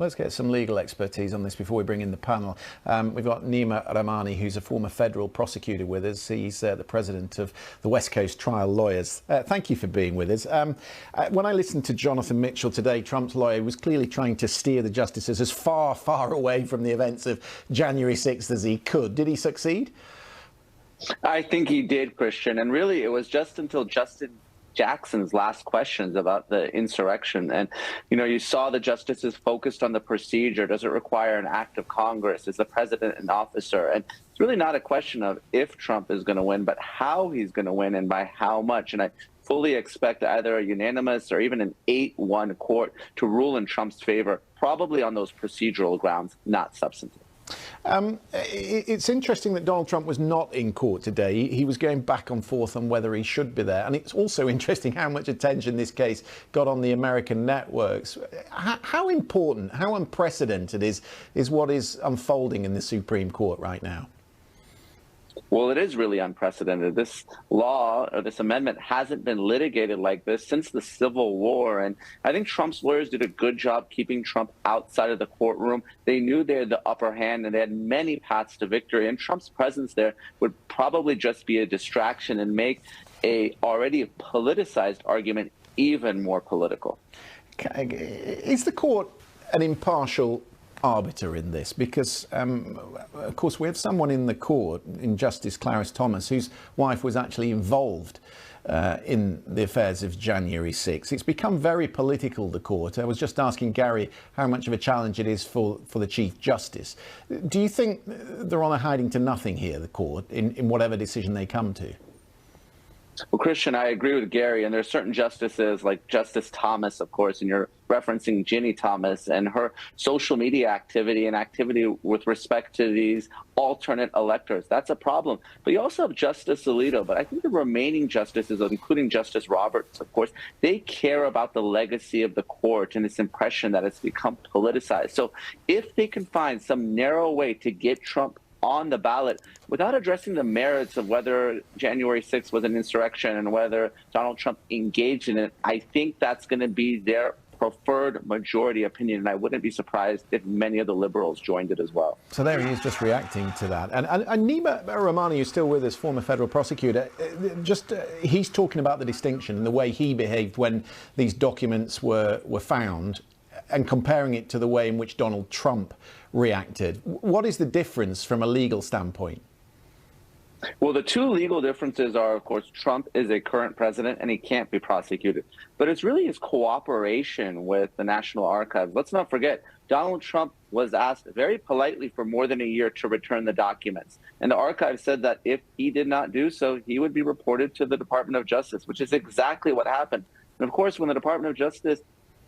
Let's get some legal expertise on this before we bring in the panel. We've got Neama Rahmani, who's a former federal prosecutor with us. He's the president of the West Coast Trial Lawyers. Thank you for being with us. When I listened to Jonathan Mitchell today, Trump's lawyer was clearly trying to steer the justices as far away from the events of January 6th as he could. Did he succeed? I think he did, Christian. And really, it was just until Justin Jackson's last questions about the insurrection. And, you saw the justices focused on the procedure. Does it require an act of Congress? Is the president an officer? And it's really not a question of if Trump is going to win, but how he's going to win and by how much. And I fully expect either a unanimous or even an 8-1 court to rule in Trump's favor, probably on those procedural grounds, not substantive. It's interesting that Donald Trump was not in court today. He was going back and forth on whether he should be there. And it's also interesting how much attention this case got on the American networks. How important, how unprecedented is what is unfolding in the Supreme Court right now? Well, it is really unprecedented. This law or this amendment hasn't been litigated like this since the Civil War. And I think Trump's lawyers did a good job keeping Trump outside of the courtroom. They knew they had the upper hand and they had many paths to victory. And Trump's presence there would probably just be a distraction and make a already politicized argument even more political. Is the court an impartial arbiter in this? Because, of course, we have someone in the court, in Justice Clarence Thomas, whose wife was actually involved in the affairs of January 6th. It's become very political, the court. I was just asking Gary how much of a challenge it is for the Chief Justice. Do you think they're on a hiding to nothing here, the court, in whatever decision they come to? Well, Christian, I agree with Gary, and there are certain justices like Justice Thomas, of course, and you're referencing Ginny Thomas and her social media activity and activity with respect to these alternate electors. That's a problem. But you also have Justice Alito. But I think the remaining justices, including Justice Roberts, of course, they care about the legacy of the court and this impression that it's become politicized. So if they can find some narrow way to get Trump on the ballot without addressing the merits of whether January 6th was an insurrection and whether Donald Trump engaged in it, I think that's going to be their preferred majority opinion. And I wouldn't be surprised if many of the liberals joined it as well. So there he is, just reacting to that. And Neama Rahmani, who's still with us, former federal prosecutor, he's talking about the distinction and the way he behaved when these documents were found, and comparing it to the way in which Donald Trump reacted. What is the difference from a legal standpoint? Well, the two legal differences are, of course, Trump is a current president and he can't be prosecuted. But it's really his cooperation with the National Archives. Let's not forget, Donald Trump was asked very politely for more than a year to return the documents. And the archive said that if he did not do so, he would be reported to the Department of Justice, which is exactly what happened. And of course, when the Department of Justice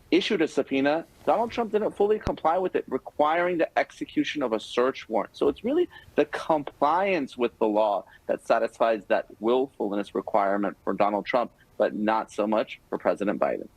issued a subpoena, Donald Trump didn't fully comply with it, requiring the execution of a search warrant. So it's really the compliance with the law that satisfies that willfulness requirement for Donald Trump, but not so much for President Biden.